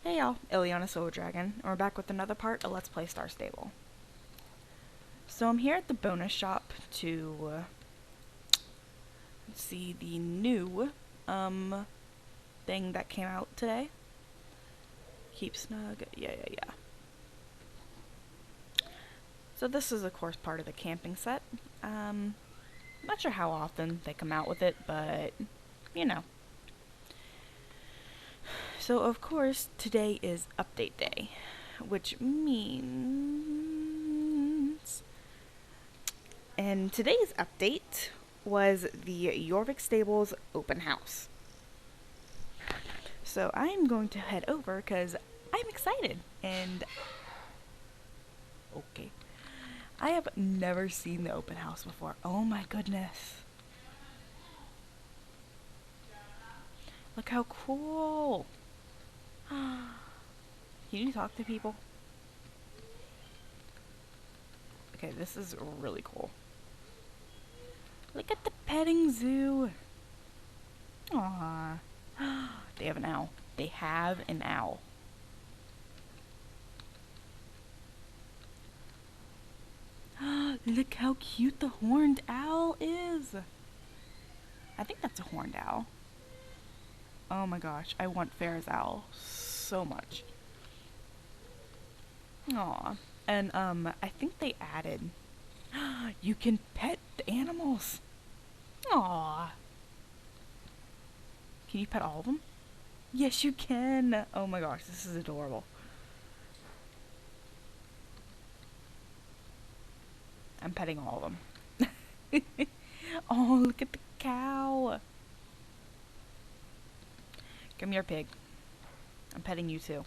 Hey y'all, Ileana Soul Dragon, and we're back with another part of Let's Play Star Stable. So I'm here at the bonus shop to see the new thing that came out today. Keep snug, yeah. So this is of course part of the camping set. Not sure how often they come out with it, but you know. So of course today is update day, which means and today's update was the Jorvik Stables open house. So I'm going to head over because I'm excited and okay. I have never seen the open house before. Oh my goodness. Look how cool. Can you talk to people? Okay, this is really cool. Look at the petting zoo. Aww. They have an owl. They have an owl. Look how cute the horned owl is. I think that's a horned owl. Oh my gosh, I want Farrah's owl so much. Aw. And I think they added you can pet the animals. Aw. Can you pet all of them? Yes, you can. Oh my gosh, this is adorable. I'm petting all of them. Oh, look at the cow. Come here, pig. I'm petting you too.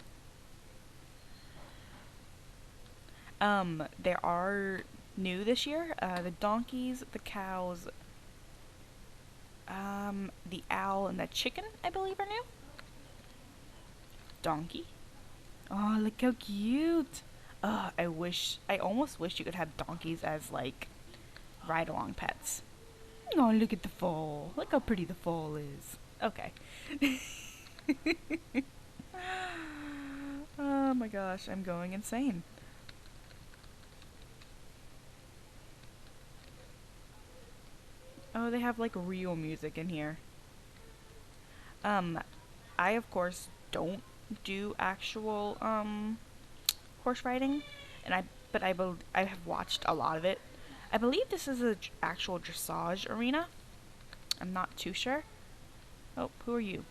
There are new this year. The donkeys, the cows, the owl, and the chicken, I believe, are new. Donkey. Oh, look how cute. I almost wish you could have donkeys as, like, ride-along pets. Oh, look at the foal. Look how pretty the foal is. Okay. Oh my gosh, I'm going insane. Oh, they have, like, real music in here. I, of course, don't do actual, horse riding, but I have watched a lot of it. I believe this is a actual dressage arena. I'm not too sure. Oh, who are you?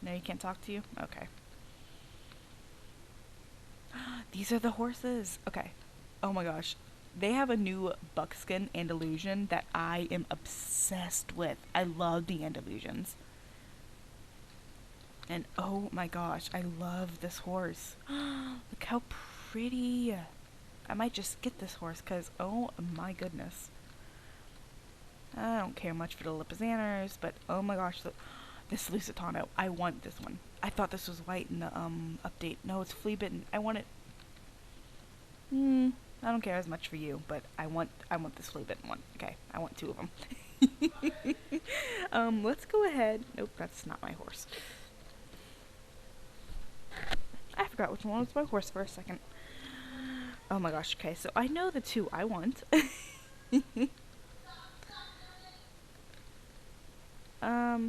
No, you can't talk to you? Okay. These are the horses. Okay. Oh my gosh. They have a new buckskin Andalusian that I am obsessed with. I love the Andalusians. And oh my gosh, I love this horse. Look how pretty. I might just get this horse because, oh my goodness. I don't care much for the Lipizaners, but oh my gosh, this Lusitano. I want this one. I thought this was white in the update. No, it's flea bitten. I want it. I don't care as much for you, but I want this flea bitten one. Okay, I want two of them. Let's go ahead. Nope, that's not my horse. I forgot which one was my horse for a second. Oh my gosh, okay, so I know the two I want.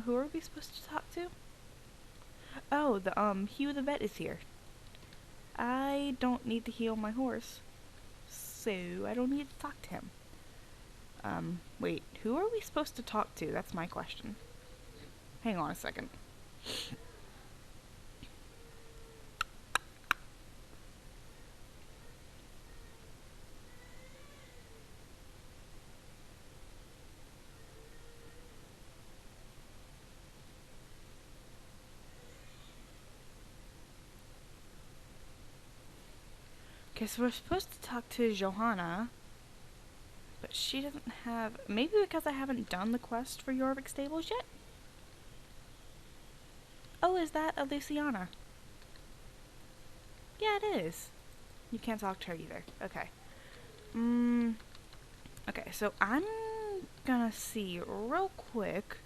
Who are we supposed to talk to? Oh, Hugh the vet is here. I don't need to heal my horse, so I don't need to talk to him. Wait, who are we supposed to talk to? That's my question. Hang on a second. Okay, so we're supposed to talk to Johanna, but she doesn't have... Maybe because I haven't done the quest for Jorvik Stables yet? Oh, is that a Luciana? Yeah, it is. You can't talk to her either. Okay. Okay, so I'm gonna see real quick.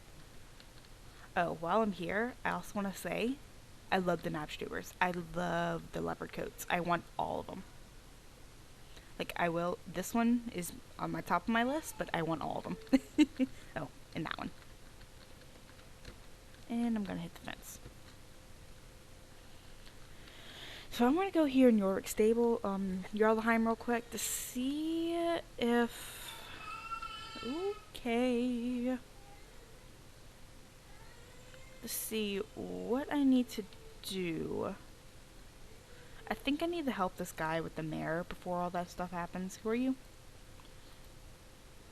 Oh, while I'm here, I also want to say I love the Napstubers. I love the leopard coats. I want all of them. Like, I will. This one is on my top of my list, but I want all of them. Oh, and that one. And I'm going to hit the fence. So I'm going to go here in Jorvik stable, Jarlheim real quick to see if... Okay. To see what I need to do. I think I need to help this guy with the mare before all that stuff happens. Who are you?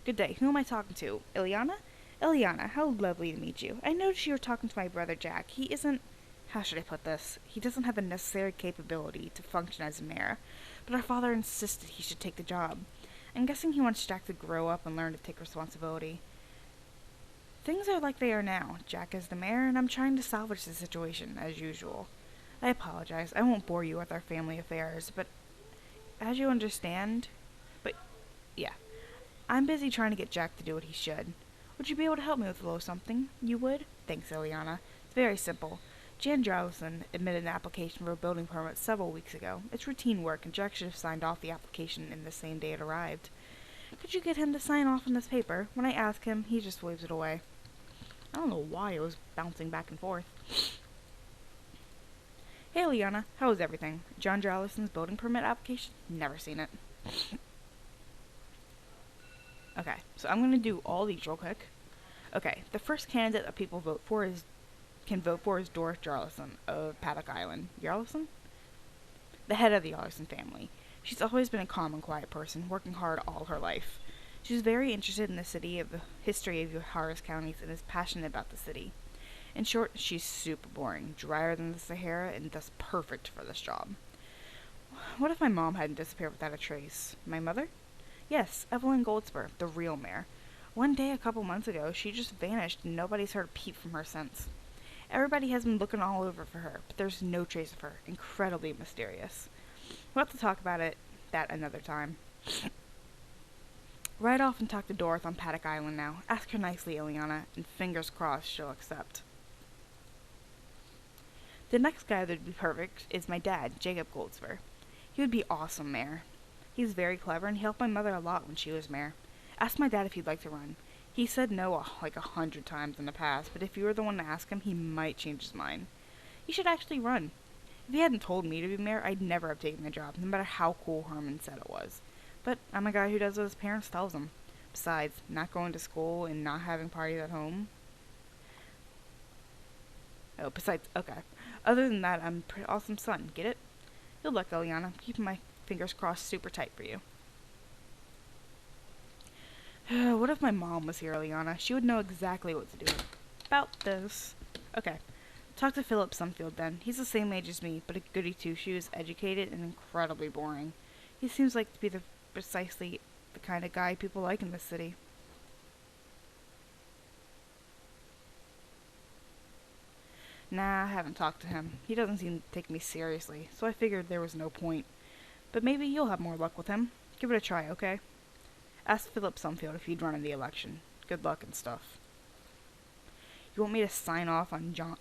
Good day. Who am I talking to? Ileana? Ileana, how lovely to meet you. I noticed you were talking to my brother Jack. He isn't... How should I put this? He doesn't have the necessary capability to function as a mayor, but our father insisted he should take the job. I'm guessing he wants Jack to grow up and learn to take responsibility. Things are like they are now. Jack is the mayor, and I'm trying to salvage the situation, as usual. I apologize. I won't bore you with our family affairs, but as you understand... But, yeah. I'm busy trying to get Jack to do what he should. Would you be able to help me with a little something? You would? Thanks, Ileana. It's very simple. Jan Jarlson admitted an application for a building permit several weeks ago. It's routine work, and Jack should have signed off the application in the same day it arrived. Could you get him to sign off on this paper? When I ask him, he just waves it away. I don't know why it was bouncing back and forth. Hey, Liana, how is everything? John Jarlison's building permit application? Never seen it. Okay, so I'm going to do all these real quick. Okay, the first candidate that people can vote for is Doris Jarlison of Paddock Island. Jarlison? The head of the Jarlison family. She's always been a calm and quiet person, working hard all her life. She's very interested in the city, of the history of Harris counties, and is passionate about the city. In short, she's super boring, drier than the Sahara, and thus perfect for this job. What if my mom hadn't disappeared without a trace? My mother? Yes, Evelyn Goldspur, the real mayor. One day a couple months ago, she just vanished and nobody's heard a peep from her since. Everybody has been looking all over for her, but there's no trace of her. Incredibly mysterious. We'll have to talk about that another time. Ride off and talk to Dorothy on Paddock Island now. Ask her nicely, Ileana, and fingers crossed she'll accept. The next guy that would be perfect is my dad, Jacob Goldspur. He would be awesome mayor. He's very clever, and he helped my mother a lot when she was mayor. Ask my dad if he'd like to run. He said no like 100 times in the past, but if you were the one to ask him, he might change his mind. He should actually run. If he hadn't told me to be mayor, I'd never have taken the job, no matter how cool Herman said it was. But I'm a guy who does what his parents tells him. Besides, not going to school and not having parties at home. Okay. Other than that, I'm a pretty awesome son. Get it? Good luck, Eliana. Keeping my fingers crossed super tight for you. What if my mom was here, Eliana? She would know exactly what to do about this. Okay. Talk to Philip Sunfield then. He's the same age as me, but a goody two-shoes, educated, and incredibly boring. He seems like to be precisely the kind of guy people like in this city. Nah, I haven't talked to him. He doesn't seem to take me seriously, so I figured there was no point. But maybe you'll have more luck with him. Give it a try, okay? Ask Philip Sunfield if he'd run in the election. Good luck and stuff. You want me to sign off on John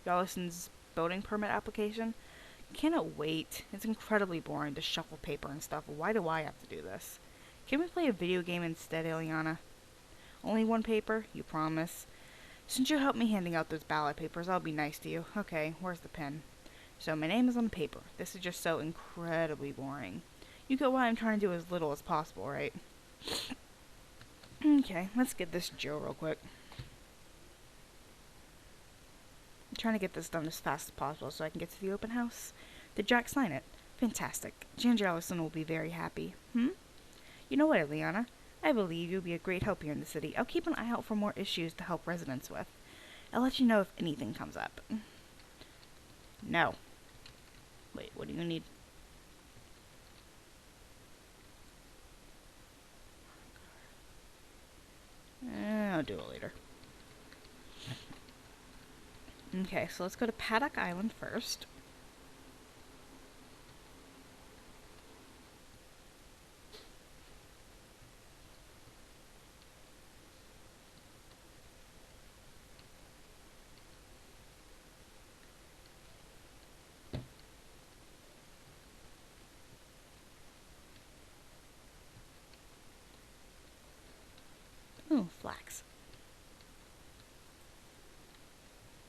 Yollison's building permit application? Cannot wait. It's incredibly boring to shuffle paper and stuff. Why do I have to do this? Can we play a video game instead, Ileana? Only one paper? You promise? Since you helped me handing out those ballot papers, I'll be nice to you. Okay, where's the pen? So my name is on paper. This is just so incredibly boring. You get why I'm trying to do as little as possible, right? Okay, let's get this Joe real quick. I'm trying to get this done as fast as possible so I can get to the open house. Did Jack sign it? Fantastic. Jan Jarlison will be very happy. You know what, Ileana? I believe you'll be a great help here in the city. I'll keep an eye out for more issues to help residents with. I'll let you know if anything comes up. No. Wait, what do you need? I'll do it later. Okay, so let's go to Paddock Island first.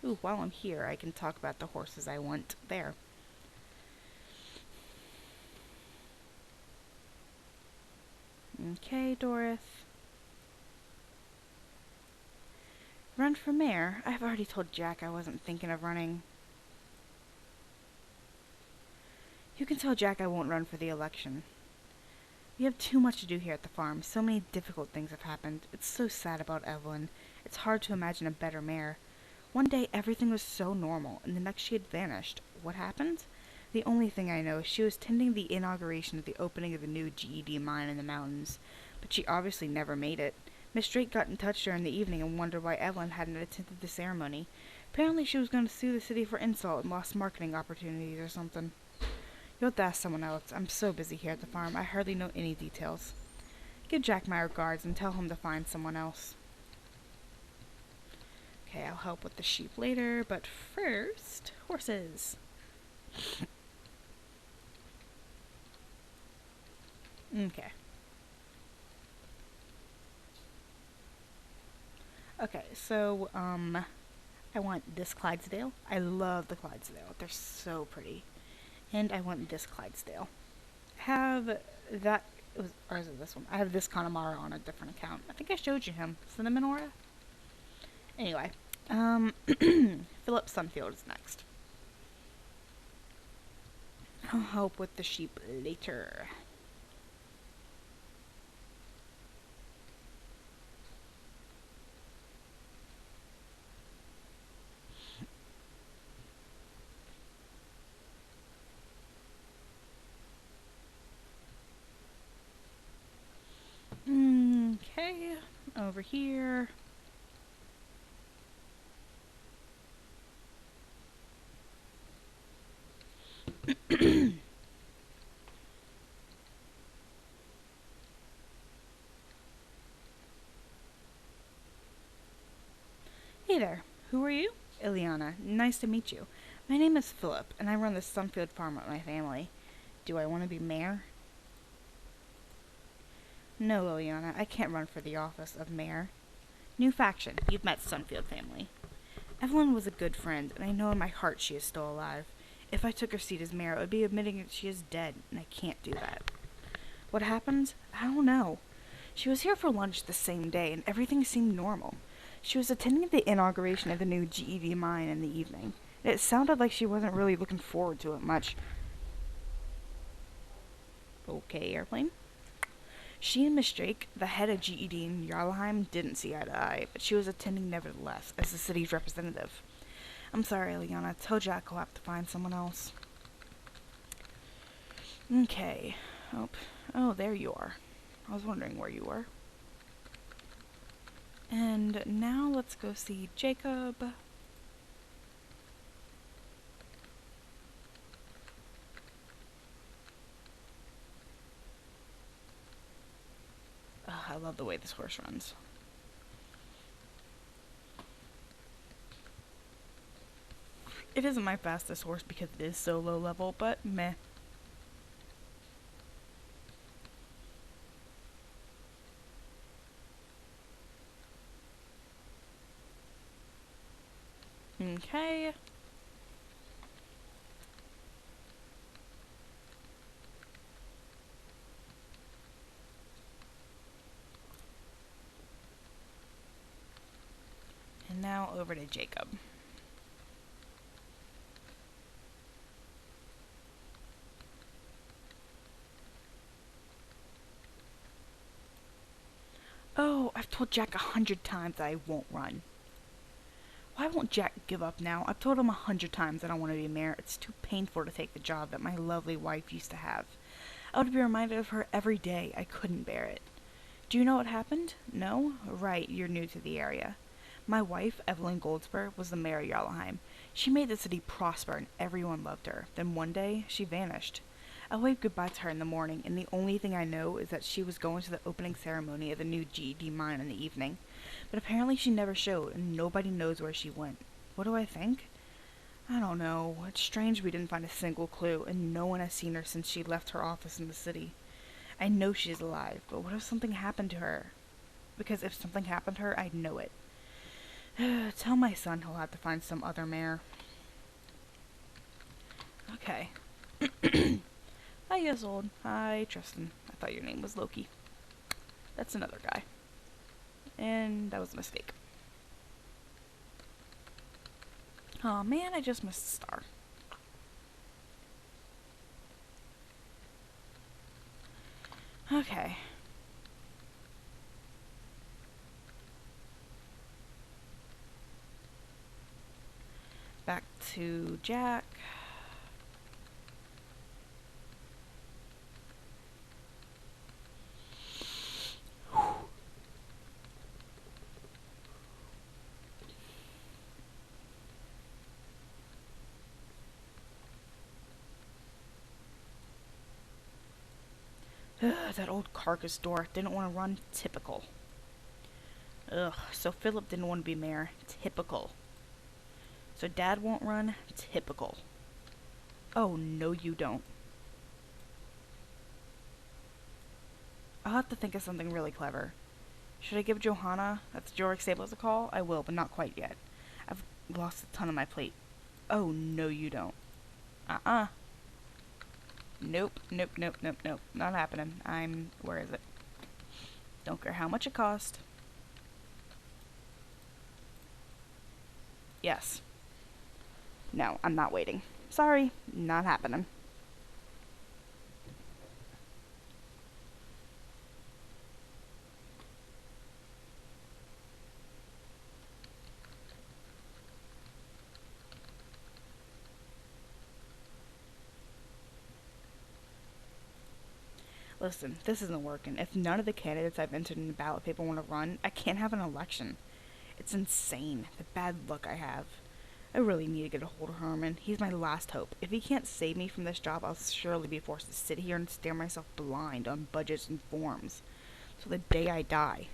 Ooh, while I'm here, I can talk about the horses I want there. Okay, Doris. Run for mayor? I've already told Jack I wasn't thinking of running. You can tell Jack I won't run for the election. We have too much to do here at the farm. So many difficult things have happened. It's so sad about Evelyn. It's hard to imagine a better mayor. One day everything was so normal, and the next she had vanished. What happened? The only thing I know is she was tending the inauguration of the opening of the new GED mine in the mountains, but she obviously never made it. Miss Drake got in touch during the evening and wondered why Evelyn hadn't attended the ceremony. Apparently she was going to sue the city for insult and lost marketing opportunities or something. You'll have to ask someone else. I'm so busy here at the farm, I hardly know any details. Give Jack my regards and tell him to find someone else. Okay, I'll help with the sheep later, but first, horses. Okay. Okay, so, I want this Clydesdale. I love the Clydesdale. They're so pretty. And I want this Clydesdale. Have that, or is it this one? I have this Connemara on a different account. I think I showed you him. Cinnamon Aura? Anyway, Philip Sunfield is next. I'll help with the sheep later. Okay, over here. Hey there, who are you? Ileana, nice to meet you. My name is Philip, and I run the Sunfield farm with my family. Do I want to be mayor? No, Ileana, I can't run for the office of mayor. New faction, you've met Sunfield family. Evelyn was a good friend, and I know in my heart she is still alive. If I took her seat as mayor, it would be admitting that she is dead, and I can't do that. What happened? I don't know. She was here for lunch the same day, and everything seemed normal. She was attending the inauguration of the new GED mine in the evening. It sounded like she wasn't really looking forward to it much. Okay, airplane. She and Miss Drake, the head of GED in Jarlheim, didn't see eye to eye, but she was attending nevertheless, as the city's representative. I'm sorry, Liana. Tell Jack I'll have to find someone else. Okay. Oh, there you are. I was wondering where you were. And now let's go see Jacob. I love the way this horse runs. It isn't my fastest horse because it is so low level, but meh. Okay. And now over to Jacob. Oh, I've told Jack 100 times that I won't run. Why won't Jack give up now? I've told him 100 times I don't want to be mayor. It's too painful to take the job that my lovely wife used to have. I would be reminded of her every day. I couldn't bear it. Do you know what happened? No? Right, you're new to the area. My wife, Evelyn Goldsberg, was the mayor of Jarlheim. She made the city prosper and everyone loved her. Then one day, she vanished. I waved goodbye to her in the morning, and the only thing I know is that she was going to the opening ceremony of the new GED mine in the evening. But apparently she never showed, and nobody knows where she went. What do I think? I don't know. It's strange we didn't find a single clue, and no one has seen her since she left her office in the city. I know she's alive, but what if something happened to her? Because if something happened to her, I'd know it. Tell my son he'll have to find some other mare. Okay. Hi, Isolde. Hi, Tristan. I thought your name was Loki. That's another guy. And that was a mistake. Aw, man, I just missed a star. Okay. Back to Jack. That old carcass door. Didn't want to run. Typical. Ugh, so Philip didn't want to be mayor. Typical. So Dad won't run. Typical. Oh, no you don't. I'll have to think of something really clever. Should I give Johanna, that's Jorvik Stables, a call? I will, but not quite yet. I've lost a ton on my plate. Oh, no you don't. Uh-uh. Nope, nope, nope, nope, nope. Not happening. Where is it? Don't care how much it cost. Yes. No, I'm not waiting. Sorry, not happening. Listen, this isn't working. If none of the candidates I've entered in the ballot paper want to run, I can't have an election. It's insane, the bad luck I have. I really need to get a hold of Herman. He's my last hope. If he can't save me from this job, I'll surely be forced to sit here and stare myself blind on budgets and forms. So the day I die.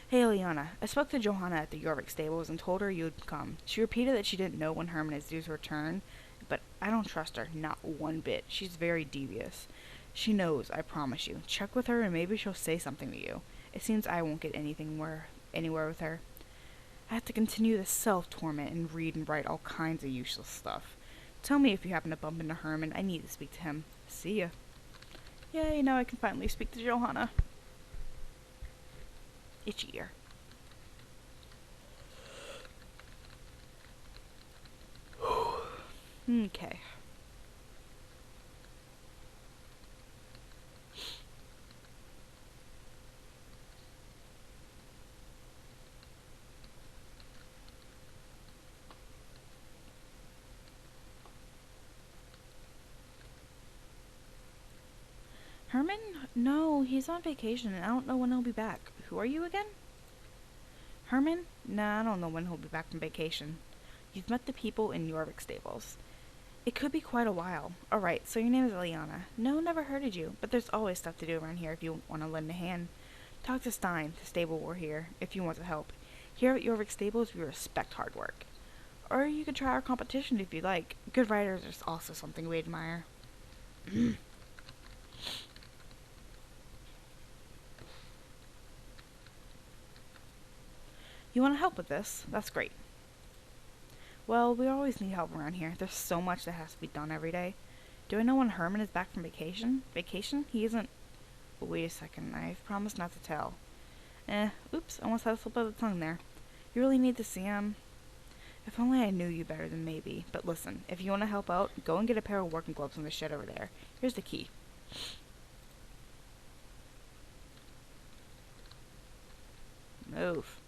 Hey, Liana. I spoke to Johanna at the Jorvik stables and told her you'd come. She repeated that she didn't know when Herman is due to return, but I don't trust her, not one bit. She's very devious. She knows, I promise you. Check with her and maybe she'll say something to you. It seems I won't get anywhere with her. I have to continue this self-torment and read and write all kinds of useless stuff. Tell me if you happen to bump into Herman. I need to speak to him. See ya. Yay, now I can finally speak to Johanna. Itchy ear. Okay. Herman? No, he's on vacation and I don't know when he'll be back. Who are you again? Herman? Nah, I don't know when he'll be back from vacation. You've met the people in Jorvik stables. It could be quite a while. Alright, so your name is Eliana. No, never heard of you, but there's always stuff to do around here if you want to lend a hand. Talk to Stein, the stable war here, if you want to help. Here at Jorvik Stables, we respect hard work. Or you could try our competition if you like. Good riders are also something we admire. You want to help with this? That's great. Well, we always need help around here. There's so much that has to be done every day. Do I know when Herman is back from vacation? Vacation? He isn't... Wait a second. I've promised not to tell. Oops. Almost had a slip of the tongue there. You really need to see him? If only I knew you better than maybe. But listen, if you want to help out, go and get a pair of working gloves from the shed over there. Here's the key. Move.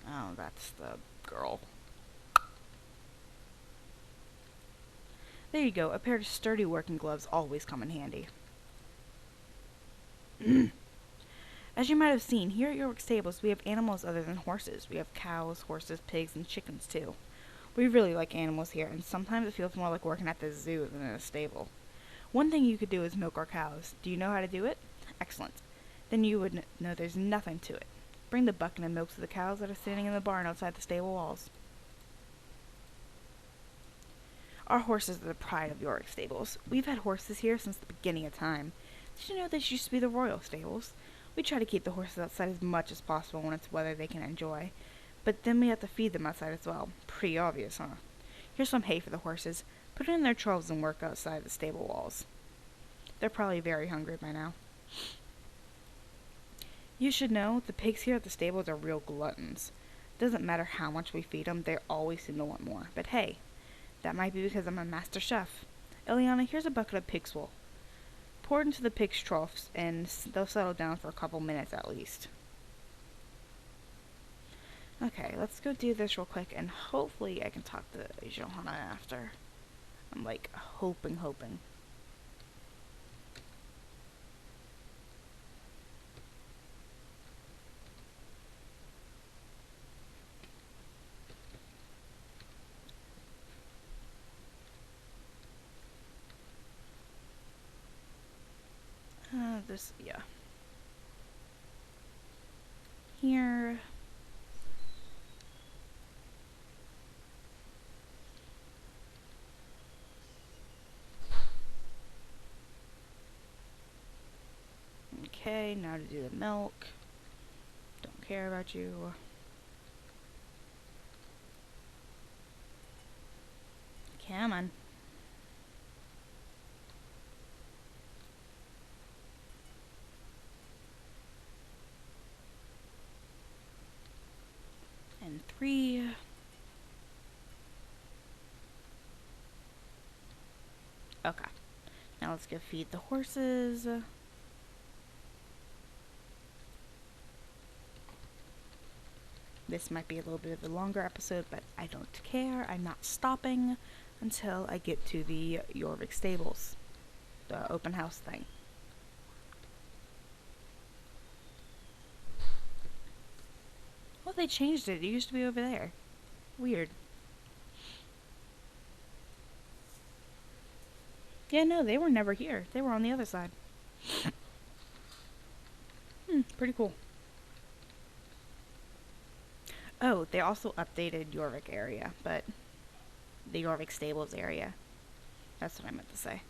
Oh, that's the girl. There you go. A pair of sturdy working gloves always come in handy. As you might have seen, here at Jorvik Stables, we have animals other than horses. We have cows, horses, pigs, and chickens, too. We really like animals here, and sometimes it feels more like working at the zoo than in a stable. One thing you could do is milk our cows. Do you know how to do it? Excellent. Then you would know there's nothing to it. Bring the bucket and milk to the cows that are standing in the barn outside the stable walls. Our horses are the pride of Jorvik stables. We've had horses here since the beginning of time. Did you know this used to be the royal stables? We try to keep the horses outside as much as possible when it's weather they can enjoy. But then we have to feed them outside as well. Pretty obvious, huh? Here's some hay for the horses. Put it in their troughs and work outside the stable walls. They're probably very hungry by now. You should know, the pigs here at the stables are real gluttons. It doesn't matter how much we feed them, they always seem to want more. But hey, that might be because I'm a master chef. Eliana, here's a bucket of pig's wool. Pour it into the pig's troughs, and they'll settle down for a couple minutes at least. Okay, let's go do this real quick, and hopefully I can talk to Johanna after. I'm like, hoping. Yeah. Here. Okay, now to do the milk. Don't care about you. Come on. And 3. Okay. Now let's go feed the horses. This might be a little bit of a longer episode, but I don't care. I'm not stopping until I get to the Jorvik stables. The open house thing. Well, they changed it. It used to be over there. Weird. Yeah, no, they were never here. They were on the other side. Pretty cool. Oh, they also updated Jorvik area, but the Jorvik stables area. That's what I meant to say.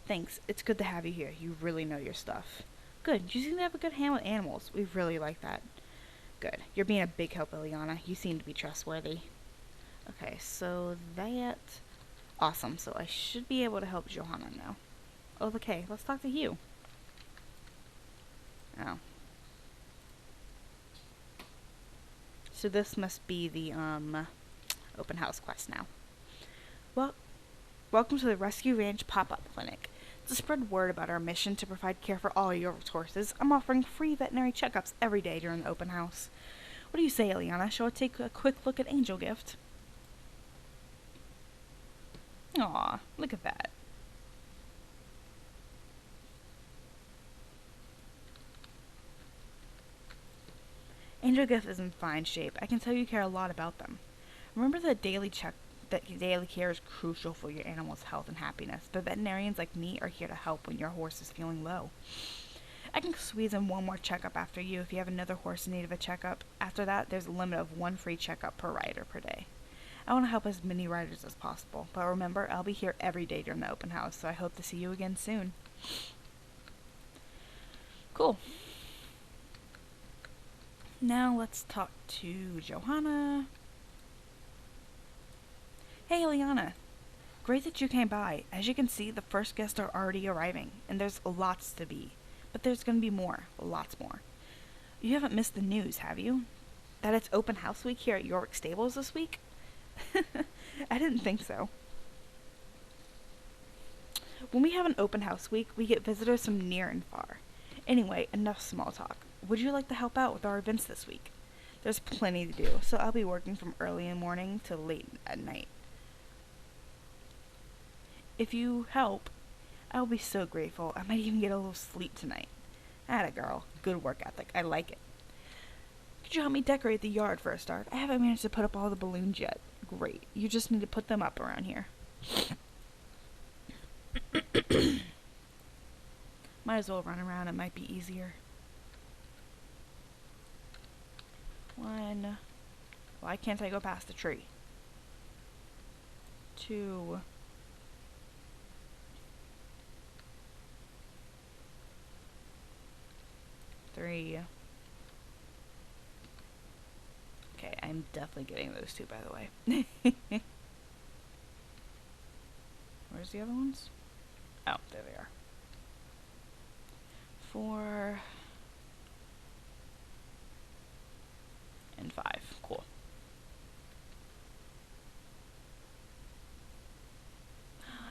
Thanks. It's good to have you here. You really know your stuff. Good. You seem to have a good hand with animals. We really like that. Good. You're being a big help, Ileana. You seem to be trustworthy. Okay, so that... Awesome. So I should be able to help Johanna now. Oh, okay. Let's talk to you. Oh. So this must be the, open house quest now. Well, welcome to the Rescue Ranch Pop-Up Clinic. To spread word about our mission to provide care for all your horses, I'm offering free veterinary checkups every day during the open house. What do you say, Eliana? Shall I take a quick look at Angel Gift? Aw, look at that. Angel Gift is in fine shape. I can tell you care a lot about them. Remember that daily care is crucial for your animal's health and happiness, but veterinarians like me are here to help when your horse is feeling low. I can squeeze in one more checkup after you if you have another horse in need of a checkup. After that, there's a limit of 1 free checkup per rider per day. I want to help as many riders as possible, but remember, I'll be here every day during the open house, so I hope to see you again soon. Cool. Now let's talk to Johanna. Hey, Eliana. Great that you came by. As you can see, the first guests are already arriving, and there's lots to be. But there's gonna be more. Lots more. You haven't missed the news, have you? That it's open house week here at Jorvik Stables this week? I didn't think so. When we have an open house week, we get visitors from near and far. Anyway, enough small talk. Would you like to help out with our events this week? There's plenty to do, so I'll be working from early in the morning to late at night. If you help, I'll be so grateful. I might even get a little sleep tonight. Atta girl. Good work ethic. I like it. Could you help me decorate the yard for a start? I haven't managed to put up all the balloons yet. Great. You just need to put them up around here. Might as well run around, it might be easier. 1. Why can't I go past the tree? 2. 3. Okay, I'm definitely getting those 2, by the way. Where's the other ones? Oh, there they are. 4. And 5. Cool.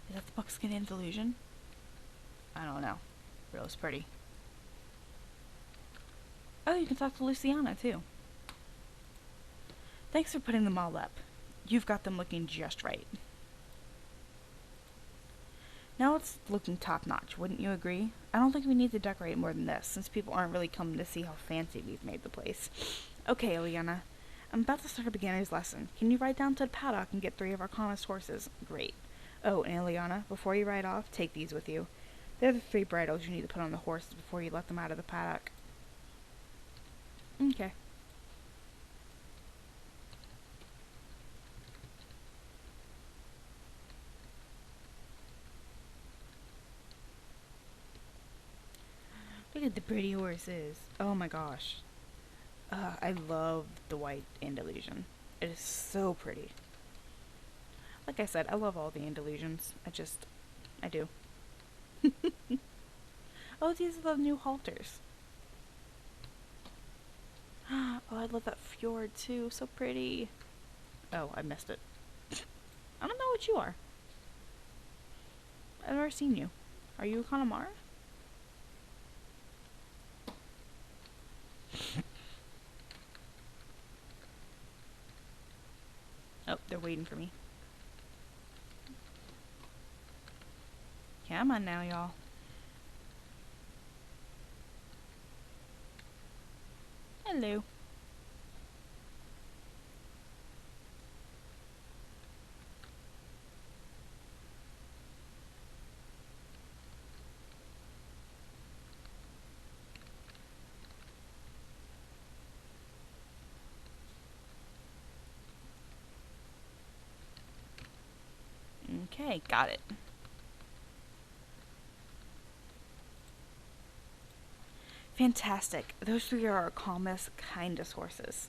Is that the buckskin and delusion? I don't know. Real's pretty. Oh, you can talk to Luciana, too. Thanks for putting them all up. You've got them looking just right. Now it's looking top-notch, wouldn't you agree? I don't think we need to decorate more than this, since people aren't really coming to see how fancy we've made the place. Okay, Eliana. I'm about to start a beginner's lesson. Can you ride down to the paddock and get 3 of our calmest horses? Great. Oh, and Eliana, before you ride off, take these with you. They're the 3 bridles you need to put on the horses before you let them out of the paddock. Okay. Look at the pretty horses. Oh my gosh. I love the white Andalusian. It is so pretty. Like I said, I love all the Andalusians. I do. Oh, these are the new halters. Oh, I love that fjord too. So pretty. Oh, I missed it. I don't know what you are. I've never seen you. Are you a Connemara? Oh, they're waiting for me. Come on now, y'all. Hello. Okay, got it. Fantastic. Those 3 are our calmest, kindest horses.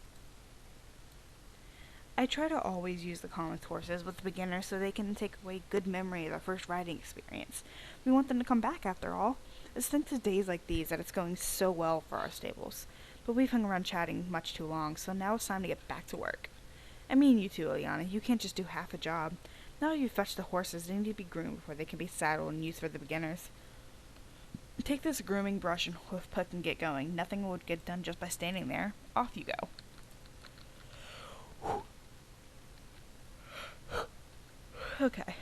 I try to always use the calmest horses with the beginners so they can take away good memory of their first riding experience. We want them to come back after all. It's thanks to days like these that it's going so well for our stables. But we've hung around chatting much too long, so now it's time to get back to work. I mean you too, Eliana. You can't just do half a job. Now you've fetched the horses, they need to be groomed before they can be saddled and used for the beginners. Take this grooming brush and hoof pick and get going. Nothing would get done just by standing there. Off you go. Okay.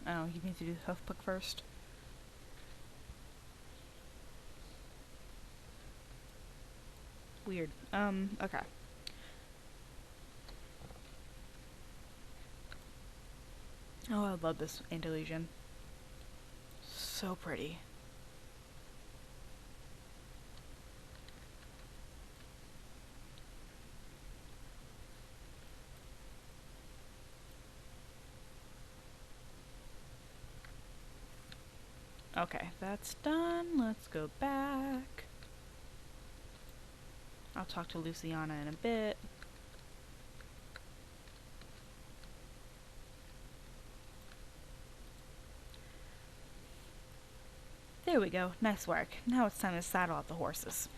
Oh, you need to do the hoof pick first? Weird. Okay. Oh, I love this Andalusian. So pretty. Okay, that's done. Let's go back. I'll talk to Luciana in a bit. There we go. Nice work. Now it's time to saddle up the horses.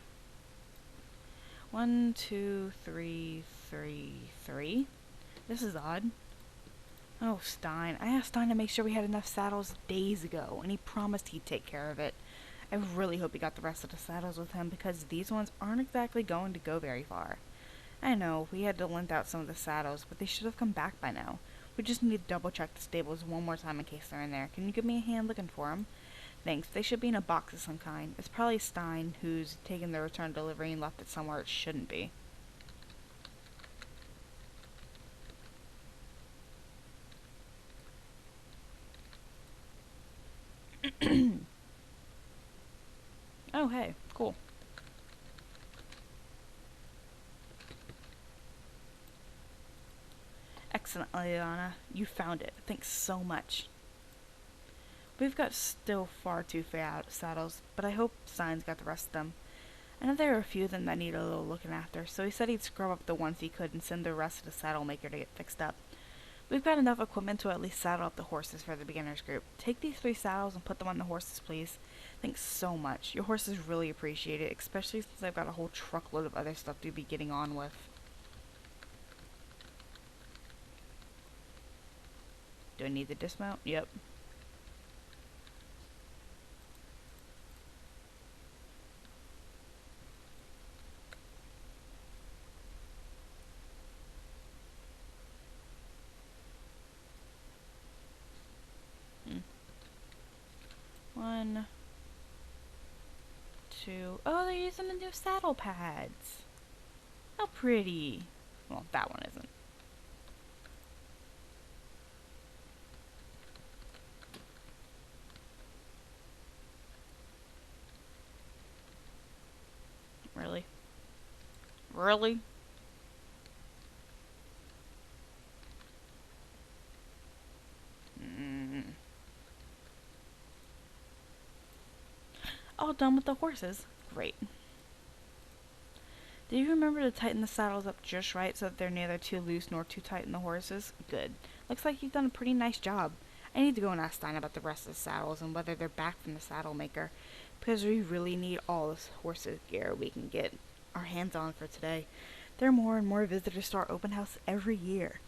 1, 2, 3, 3, 3. This is odd. Oh, Stein. I asked Stein to make sure we had enough saddles days ago, and he promised he'd take care of it. I really hope he got the rest of the saddles with him, because these ones aren't exactly going to go very far. I know, we had to lend out some of the saddles, but they should have come back by now. We just need to double check the stables one more time in case they're in there. Can you give me a hand looking for them? Thanks. They should be in a box of some kind. It's probably Stein who's taken the return delivery and left it somewhere it shouldn't be. Oh, hey, cool. Excellent, Liana. You found it. Thanks so much. We've got still far too few saddles, but I hope Stein's got the rest of them. I know there are a few of them that need a little looking after, so he said he'd scrub up the ones he could and send the rest to the saddle maker to get fixed up. We've got enough equipment to at least saddle up the horses for the beginners group. Take these 3 saddles and put them on the horses, please. Thanks so much. Your horses really appreciate it, especially since I've got a whole truckload of other stuff to be getting on with. Do I need the dismount? Yep. Hmm. 1, 2. Oh, they're using the new saddle pads. How pretty. Well, that one isn't. Really? Really? Mm. All done with the horses. Great. Do you remember to tighten the saddles up just right so that they're neither too loose nor too tight in the horses? Good. Looks like you've done a pretty nice job. I need to go and ask Stein about the rest of the saddles and whether they're back from the saddle maker, because we really need all this horses gear we can get our hands on for today. There are more and more visitors to our open house every year.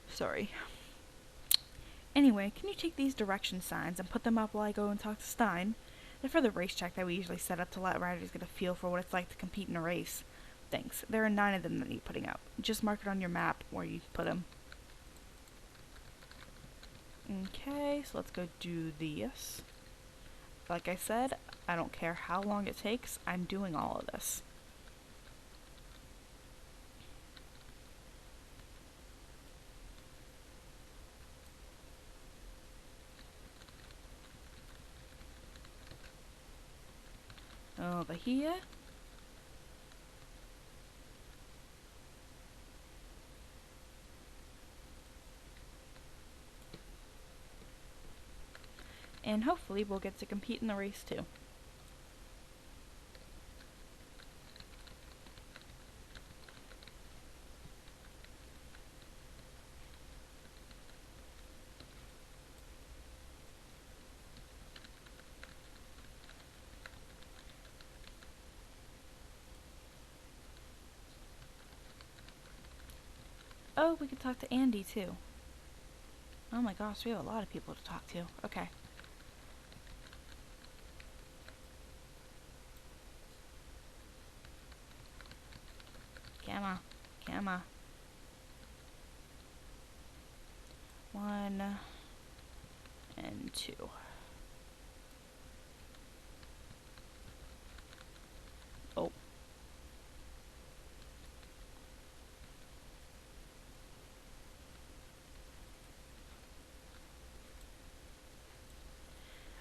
Sorry. Anyway, can you take these direction signs and put them up while I go and talk to Stein? They're for the racetrack that we usually set up to let riders get a feel for what it's like to compete in a race. Thanks. There are 9 of them that need putting up. Just mark it on your map where you put them. Okay, so let's go do this. Like I said, I don't care how long it takes, I'm doing all of this. Over here. And hopefully we'll get to compete in the race too. Oh, we could talk to Andy too. Oh my gosh, we have a lot of people to talk to. Okay. Gamma. Gamma. 1 and 2. Oh.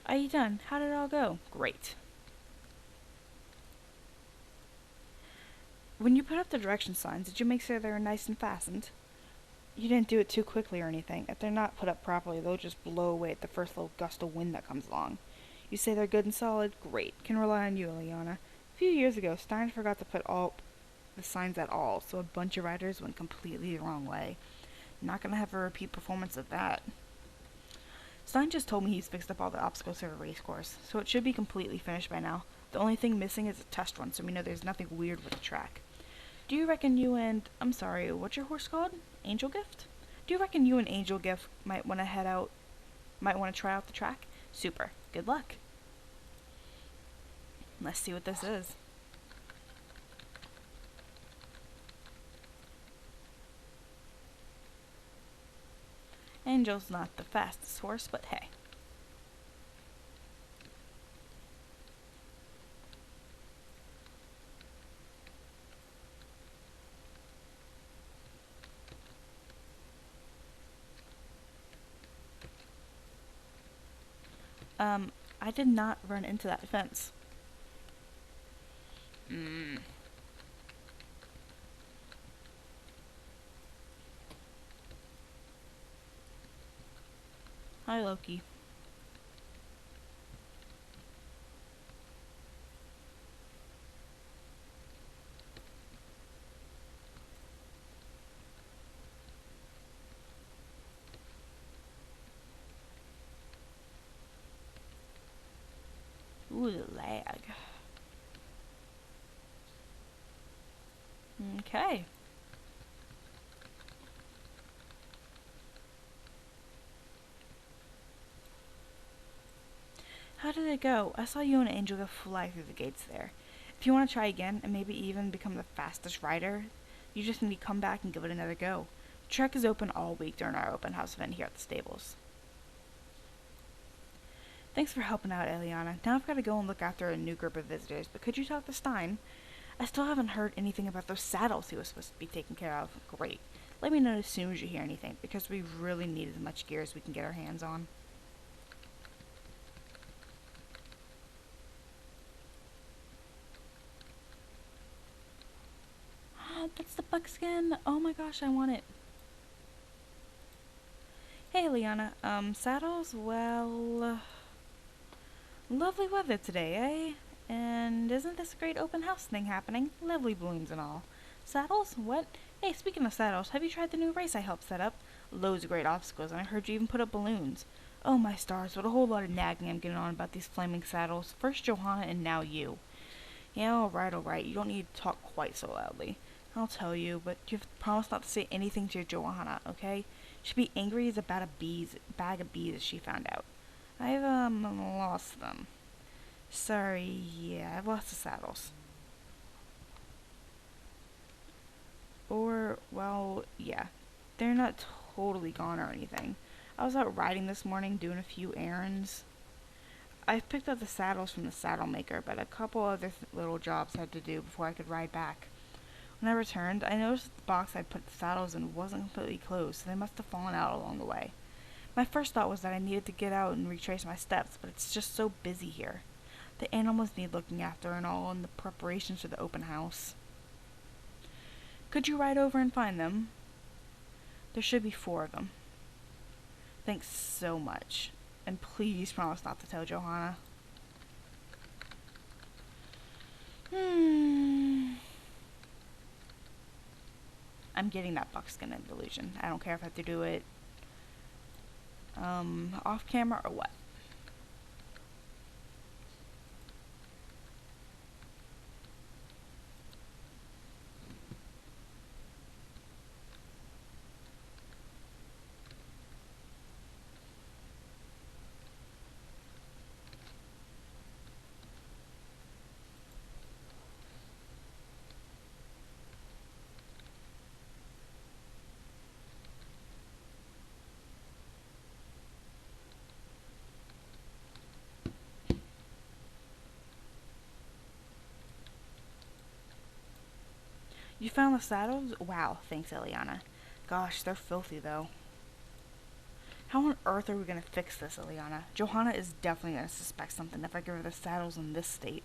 Are you done? How did it all go? Great. When you put up the direction signs, did you make sure they were nice and fastened? You didn't do it too quickly or anything. If they're not put up properly, they'll just blow away at the first little gust of wind that comes along. You say they're good and solid? Great. Can rely on you, Eliana. A few years ago, Stein forgot to put all the signs at all, so a bunch of riders went completely the wrong way. Not gonna have a repeat performance of that. Stein just told me he's fixed up all the obstacles for the race course, so it should be completely finished by now. The only thing missing is a test run, so we know there's nothing weird with the track. Do you reckon you and... I'm sorry, what's your horse called? Angel Gift? Do you reckon you and Angel Gift might want to head out... might want to try out the track? Super. Good luck. Let's see what this is. Angel's not the fastest horse, but hey. I did not run into that fence. Hi, Loki. Ooh, the lag. Okay. How did it go? I saw you and Angel go fly through the gates there. If you want to try again, and maybe even become the fastest rider, you just need to come back and give it another go. The track is open all week during our open house event here at the stables. Thanks for helping out, Eliana. Now I've got to go and look after a new group of visitors, but could you talk to Stein? I still haven't heard anything about those saddles he was supposed to be taking care of. Great. Let me know as soon as you hear anything, because we really need as much gear as we can get our hands on. That's the buckskin! Oh my gosh, I want it. Hey, Liana. Saddles? Well, lovely weather today, eh? And isn't this a great open house thing happening? Lovely balloons and all. Saddles? What? Hey, speaking of saddles, have you tried the new race I helped set up? Loads of great obstacles, and I heard you even put up balloons. Oh my stars, what a whole lot of nagging I'm getting on about these flaming saddles. First Johanna and now you. Yeah, alright, you don't need to talk quite so loudly. I'll tell you, but you have to promise not to say anything to Johanna, okay? She'd be angry as about a bag of bees if she found out. I've, lost them. Sorry, yeah, I've lost the saddles. Or, well, yeah. They're not totally gone or anything. I was out riding this morning doing a few errands. I picked up the saddles from the saddle maker, but a couple other little jobs I had to do before I could ride back. When I returned, I noticed that the box I'd put the saddles in wasn't completely closed, so they must have fallen out along the way. My first thought was that I needed to get out and retrace my steps, but it's just so busy here. The animals need looking after and all, and the preparations for the open house. Could you ride over and find them? There should be 4 of them. Thanks so much. And please promise not to tell Johanna. I'm getting that buckskin illusion. I don't care if I have to do it off camera or what. You found the saddles? Wow, thanks, Eliana. Gosh, they're filthy, though. How on earth are we gonna fix this, Eliana? Johanna is definitely gonna suspect something if I give her the saddles in this state.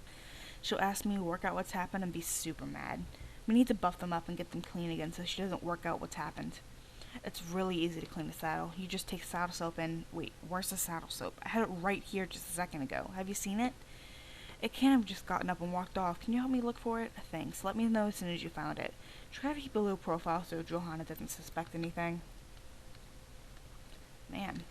She'll ask me to work out what's happened and be super mad. We need to buff them up and get them clean again so she doesn't work out what's happened. It's really easy to clean a saddle. You just take saddle soap and... Wait, where's the saddle soap? I had it right here just a second ago. Have you seen it? It can't have just gotten up and walked off. Can you help me look for it? Thanks. Let me know as soon as you found it. Try to keep a low profile so Johanna doesn't suspect anything. Man.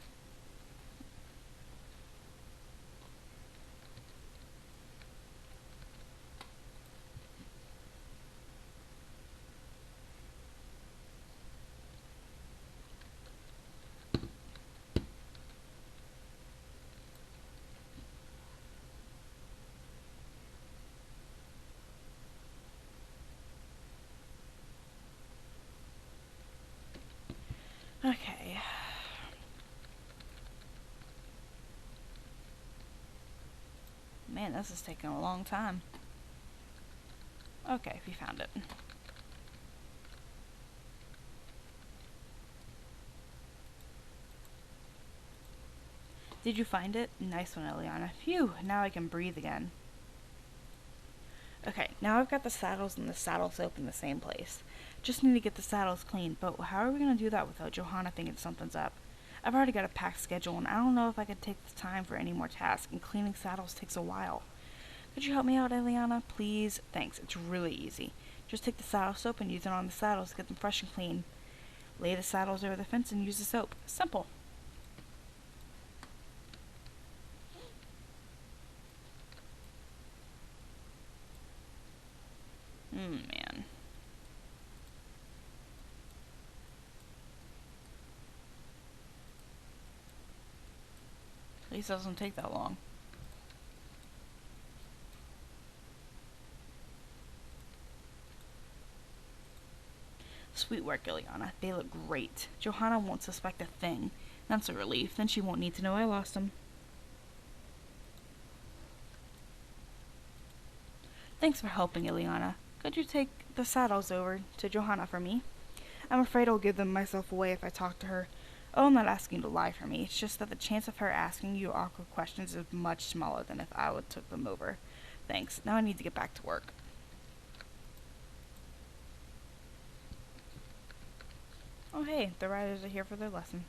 Okay. Man, this is taking a long time. Okay, we found it. Did you find it? Nice one, Eliana. Phew, now I can breathe again. Okay, now I've got the saddles and the saddle soap in the same place. Just need to get the saddles clean, but how are we going to do that without Johanna thinking something's up? I've already got a packed schedule, and I don't know if I could take the time for any more tasks, and cleaning saddles takes a while. Could you help me out, Eliana? Please? Thanks, it's really easy. Just take the saddle soap and use it on the saddles to get them fresh and clean. Lay the saddles over the fence and use the soap. Simple. Man. At least it doesn't take that long. Sweet work, Ileana. They look great. Johanna won't suspect a thing. That's a relief. Then she won't need to know I lost them. Thanks for helping, Ileana. Could you take the saddles over to Johanna for me? I'm afraid I'll give them myself away if I talk to her. Oh, I'm not asking you to lie for me. It's just that the chance of her asking you awkward questions is much smaller than if I would took them over. Thanks. Now I need to get back to work. Oh hey, the riders are here for their lesson.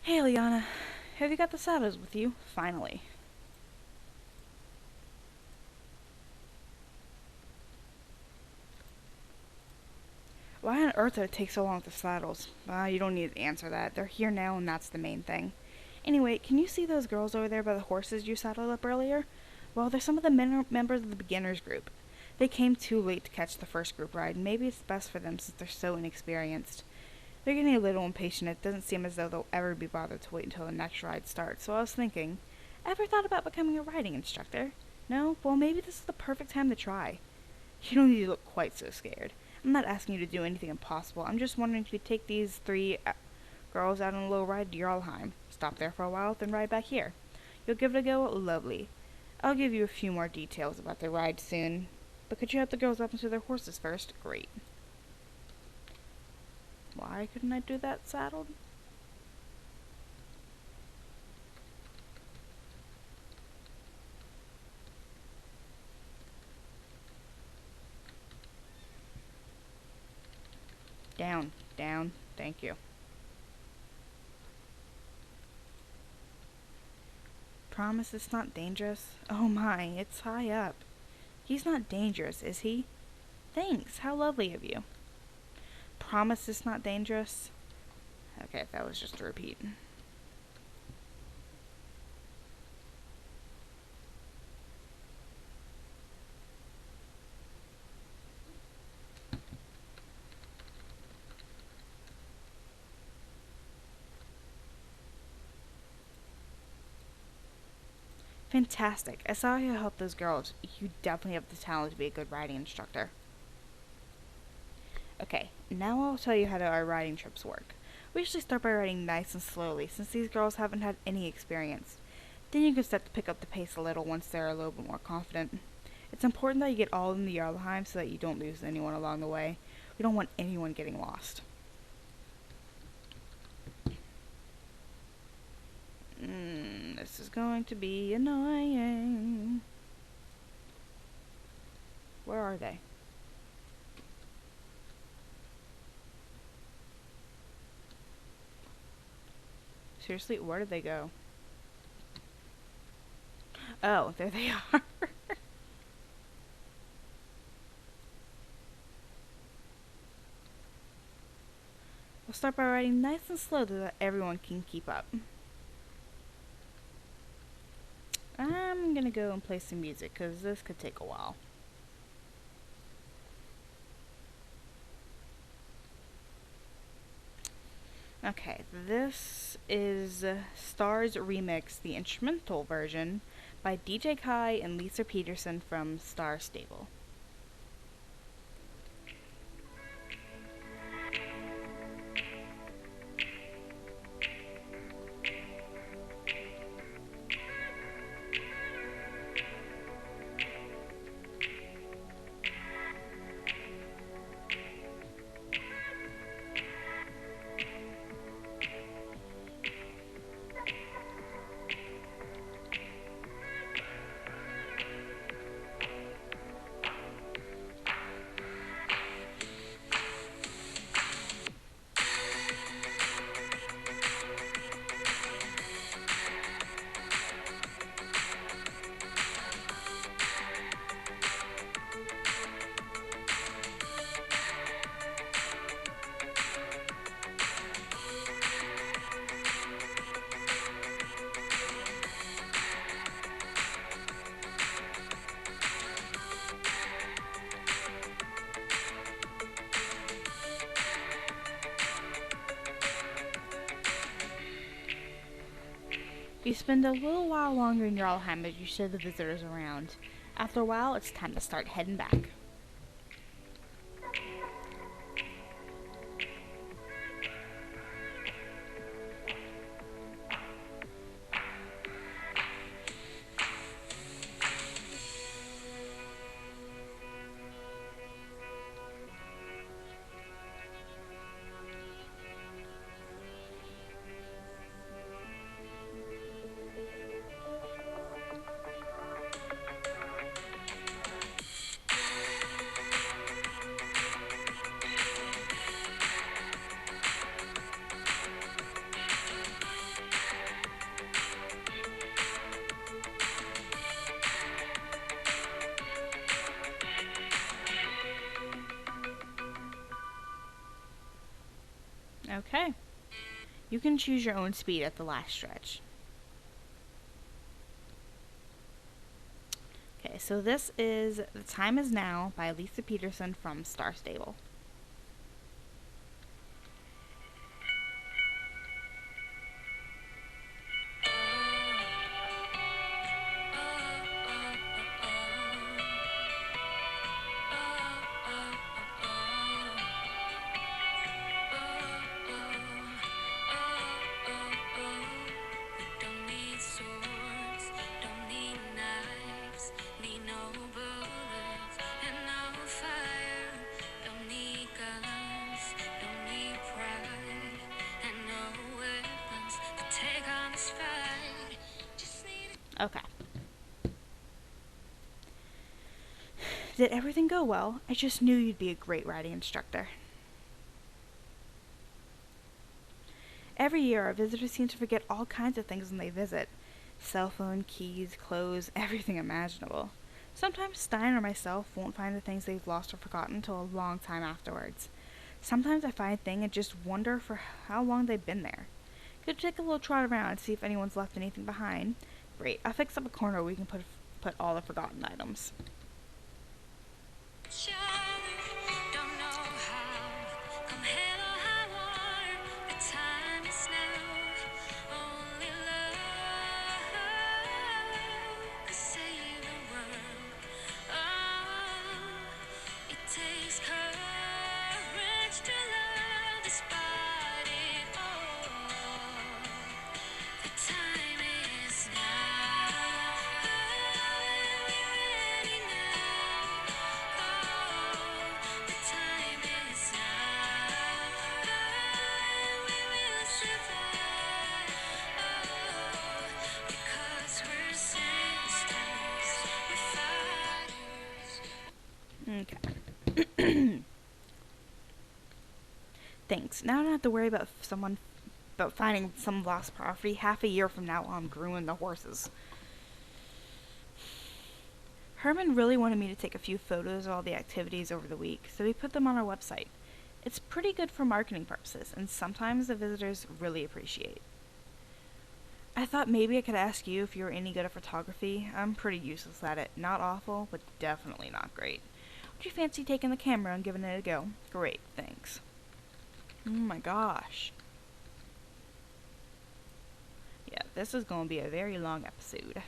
Hey, Liana. Have you got the saddles with you? Finally. Why on earth did it take so long with the saddles? You don't need to answer that. They're here now, and that's the main thing. Anyway, can you see those girls over there by the horses you saddled up earlier? Well, they're some of the members of the beginners group. They came too late to catch the first group ride, and maybe it's best for them since they're so inexperienced. They're getting a little impatient. It doesn't seem as though they'll ever be bothered to wait until the next ride starts, so I was thinking, ever thought about becoming a riding instructor? No? Well, maybe this is the perfect time to try. You don't need to look quite so scared. I'm not asking you to do anything impossible. I'm just wondering if you take these three girls out on a little ride to Jarlheim. Stop there for a while, then ride back here. You'll give it a go? Lovely. I'll give you a few more details about the ride soon. But could you help the girls up into their horses first? Great. Why couldn't I do that saddled? Down, down, thank you. Promise it's not dangerous? Oh my, it's high up. He's not dangerous, is he? Thanks, how lovely of you. Promise it's not dangerous? Okay, that was just a repeat. Fantastic. I saw you help those girls. You definitely have the talent to be a good riding instructor. Okay, now I'll tell you how our riding trips work. We usually start by riding nice and slowly, since these girls haven't had any experience. Then you can start to pick up the pace a little once they're a little bit more confident. It's important that you get all in the Jarlheim so that you don't lose anyone along the way. We don't want anyone getting lost. This is going to be annoying. Where are they? Seriously, where did they go? Oh, there they are. We'll start by riding nice and slow so that everyone can keep up. I'm gonna go and play some music because this could take a while. Okay, this is Stars Remix, the instrumental version by DJ Kai and Lisa Peterson from Star Stable. You spend a little while longer in Jarlheim as you show the visitors around. After a while, it's time to start heading back. Okay. You can choose your own speed at the last stretch. Okay, so this is The Time Is Now by Lisa Peterson from Star Stable. Okay. Did everything go well? I just knew you'd be a great riding instructor. Every year, our visitors seem to forget all kinds of things when they visit. Cell phone, keys, clothes, everything imaginable. Sometimes Stein or myself won't find the things they've lost or forgotten until a long time afterwards. Sometimes I find things and just wonder for how long they've been there. Could take a little trot around and see if anyone's left anything behind. Great, I'll fix up a corner where we can put all the forgotten items. Okay. Thanks. Now I don't have to worry about finding some lost property half a year from now while I'm grooming the horses. Herman really wanted me to take a few photos of all the activities over the week, so we put them on our website. It's pretty good for marketing purposes, and sometimes the visitors really appreciate. I thought maybe I could ask you if you were any good at photography. I'm pretty useless at it. Not awful, but definitely not great. Would you fancy taking the camera and giving it a go? Great, thanks. Oh my gosh. Yeah, this is going to be a very long episode.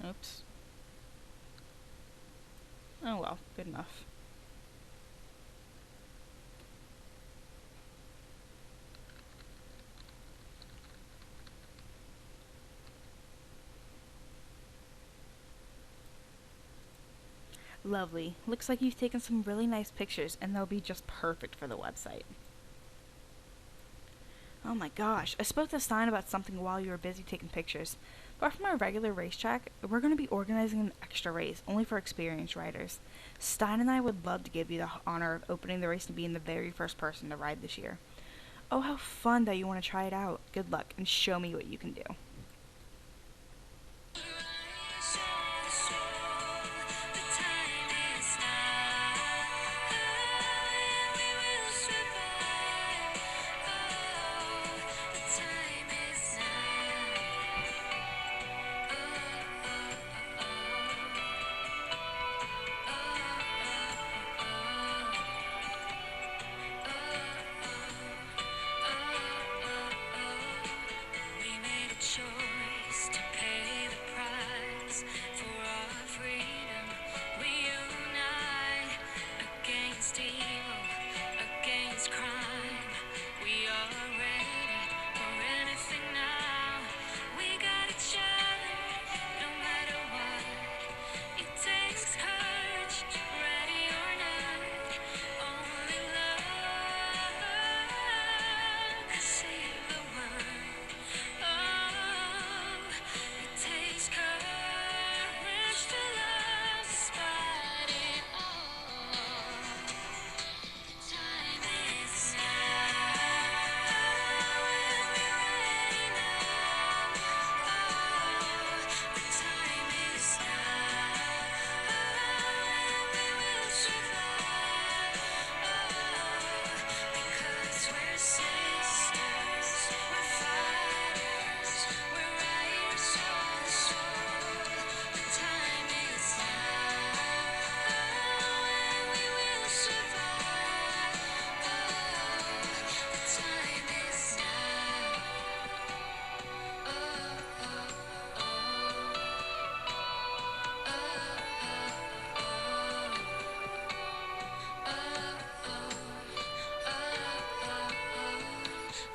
Oops. Oh well, good enough. Lovely. Looks like you've taken some really nice pictures, and they'll be just perfect for the website. Oh my gosh, I spoke to Stein about something while you were busy taking pictures. Apart from our regular racetrack, we're going to be organizing an extra race, only for experienced riders. Stein and I would love to give you the honor of opening the race and being the very first person to ride this year. Oh, how fun that you want to try it out. Good luck, and show me what you can do.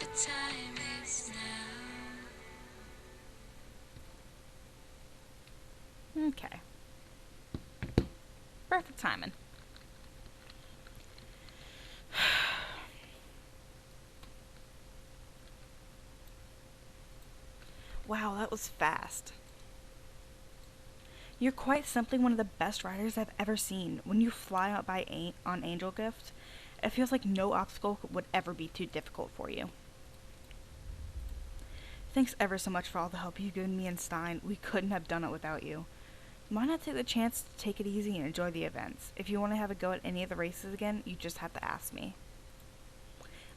time is now. Okay. Perfect timing. Wow, that was fast. You're quite simply one of the best riders I've ever seen. When you fly out on Angel Gift, it feels like no obstacle would ever be too difficult for you. Thanks ever so much for all the help you've given me and Stein. We couldn't have done it without you. Why not take the chance to take it easy and enjoy the events? If you want to have a go at any of the races again, you just have to ask me.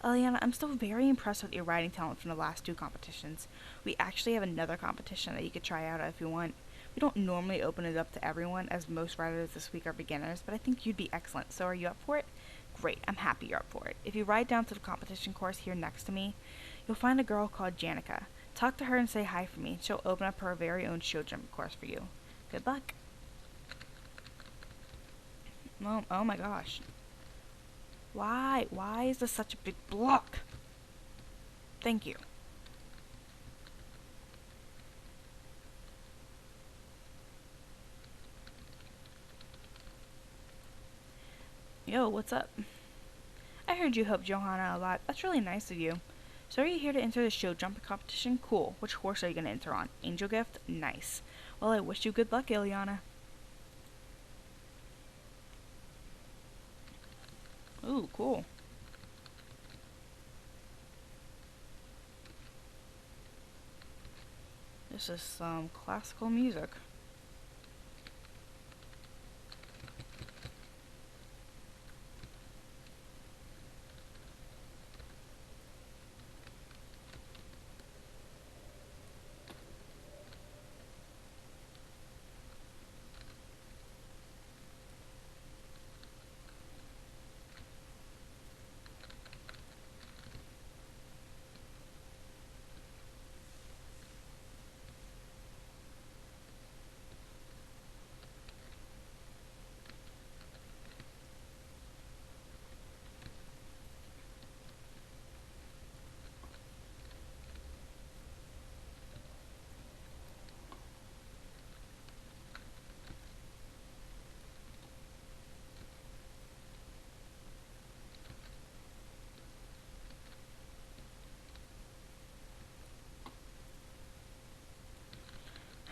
Eliana, I'm still very impressed with your riding talent from the last two competitions. We actually have another competition that you could try out if you want. We don't normally open it up to everyone, as most riders this week are beginners, but I think you'd be excellent. So are you up for it? Great, I'm happy you're up for it. If you ride down to the competition course here next to me, you'll find a girl called Janica. Talk to her and say hi for me. She'll open up her very own show jump course for you. Good luck. Oh my gosh. Why? Why is this such a big block? Thank you. Yo, what's up? I heard you helped Johanna a lot. That's really nice of you. So are you here to enter the show jumping competition? Cool. Which horse are you going to enter on? Angel Gift? Nice. Well, I wish you good luck, Ileana. Ooh, cool. This is some classical music.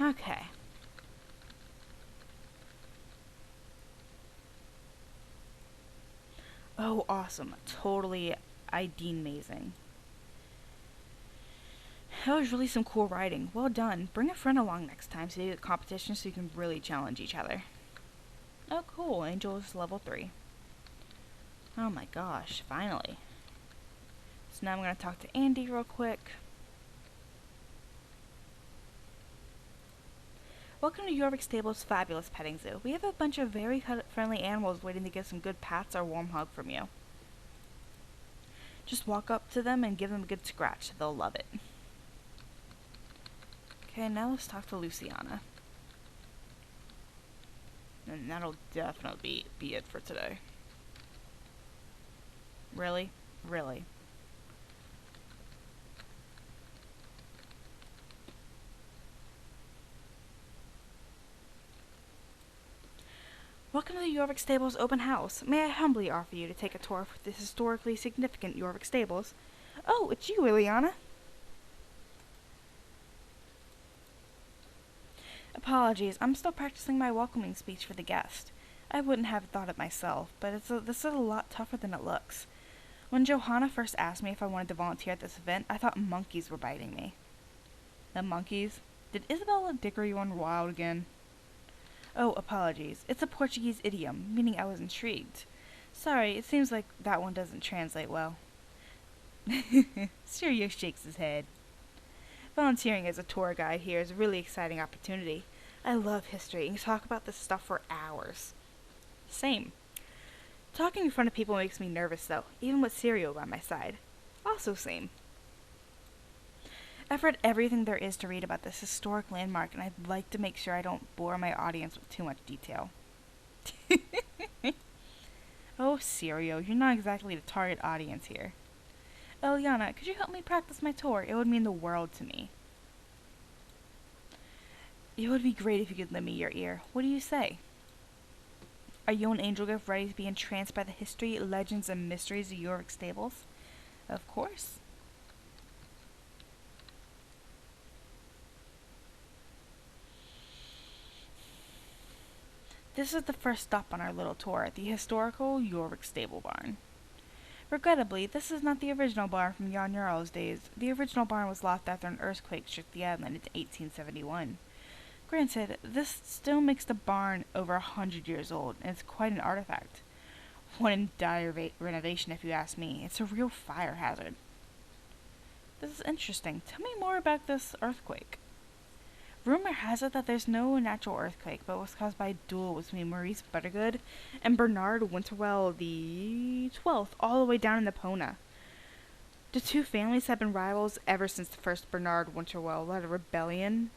Okay. Oh, awesome. Totally ID amazing. That was really some cool riding. Well done. Bring a friend along next time to do the competition so you can really challenge each other. Oh, cool. Angel is level 3. Oh my gosh, finally. So now I'm going to talk to Andy real quick. Welcome to Jorvik Stable's fabulous petting zoo. We have a bunch of very friendly animals waiting to get some good pats or a warm hug from you. Just walk up to them and give them a good scratch. They'll love it. Okay, now let's talk to Luciana. And that'll definitely be it for today. Really? Really? Welcome to the Jorvik Stables open house. May I humbly offer you to take a tour of the historically significant Jorvik Stables? Oh, it's you, Ileana. Apologies, I'm still practicing my welcoming speech for the guest. I wouldn't have thought it myself, but this is a lot tougher than it looks. When Johanna first asked me if I wanted to volunteer at this event, I thought monkeys were biting me. The monkeys? Did Isabella dicker you on wild again? Oh, apologies. It's a Portuguese idiom, meaning I was intrigued. Sorry, it seems like that one doesn't translate well. Sirio shakes his head. Volunteering as a tour guide here is a really exciting opportunity. I love history and can talk about this stuff for hours. Same. Talking in front of people makes me nervous though, even with Sirio by my side. Also same. I've read everything there is to read about this historic landmark, and I'd like to make sure I don't bore my audience with too much detail. Oh, Sirio, you're not exactly the target audience here. Eliana, could you help me practice my tour? It would mean the world to me. It would be great if you could lend me your ear. What do you say? Are you an angel gift ready to be entranced by the history, legends, and mysteries of Jorvik stables? Of course. This is the first stop on our little tour, the historical Jorvik stable barn. Regrettably, this is not the original barn from Jan Jarl's days. The original barn was lost after an earthquake shook the island in 1871. Granted, this still makes the barn over 100 years old, and it's quite an artifact. One in dire renovation, if you ask me. It's a real fire hazard. This is interesting. Tell me more about this earthquake. Rumor has it that there's no natural earthquake, but was caused by a duel between Maurice Buttergood and Bernard Winterwell the 12th, all the way down in Epona. The two families have been rivals ever since the first Bernard Winterwell led a rebellion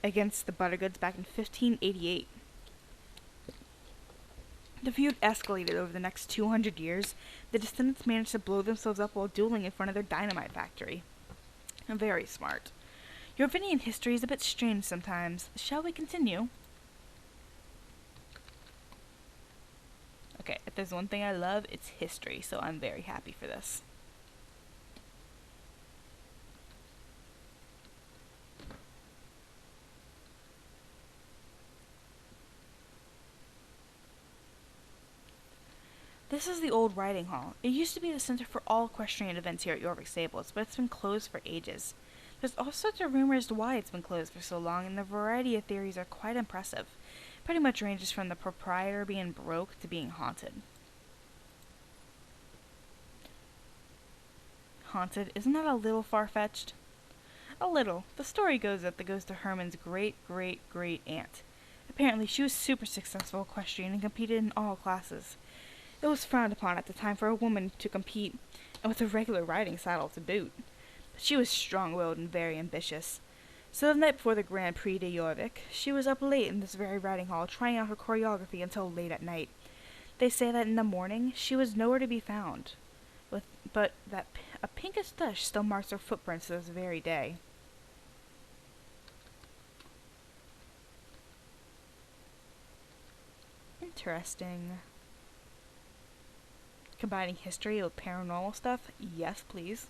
against the Buttergoods back in 1588. The feud escalated over the next 200 years. The descendants managed to blow themselves up while dueling in front of their dynamite factory. Very smart. Jorvinian history is a bit strange sometimes. Shall we continue? Okay, if there's one thing I love, it's history, so I'm very happy for this. This is the old riding hall. It used to be the center for all equestrian events here at Jorvik Stables, but it's been closed for ages. There's all sorts of rumors as to why it's been closed for so long, and the variety of theories are quite impressive. Pretty much ranges from the proprietor being broke to being haunted. Haunted? Isn't that a little far-fetched? A little. The story goes that the ghost of Herman's great-great-great aunt. Apparently she was super successful equestrian and competed in all classes. It was frowned upon at the time for a woman to compete, and with a regular riding saddle to boot. But she was strong-willed and very ambitious. So the night before the Grand Prix de Jorvik, she was up late in this very riding hall trying out her choreography until late at night. They say that in the morning she was nowhere to be found, but that a pinkish dust still marks her footprints to this very day. Interesting. Combining history with paranormal stuff? Yes, please.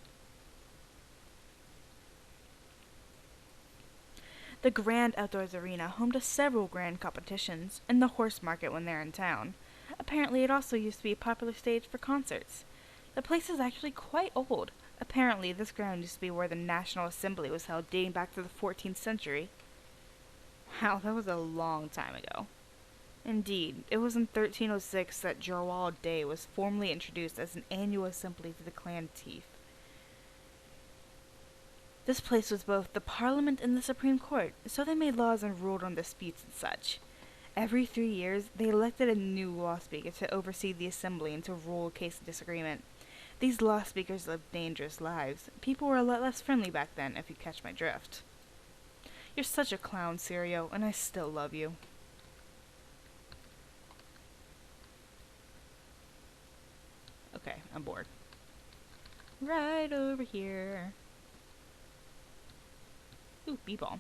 The Grand Outdoors Arena home to several grand competitions, and the horse market when they're in town. Apparently it also used to be a popular stage for concerts. The place is actually quite old. Apparently this ground used to be where the National Assembly was held dating back to the 14th century. Wow, that was a long time ago. Indeed, it was in 1306 that Jorwal Day was formally introduced as an annual assembly to the clan chief. This place was both the Parliament and the Supreme Court, so they made laws and ruled on disputes and such. Every 3 years, they elected a new law speaker to oversee the assembly and to rule a case of disagreement. These law speakers lived dangerous lives. People were a lot less friendly back then, if you catch my drift. You're such a clown, Sirio, and I still love you. Okay, I'm bored. Right over here. Ooh, b-ball.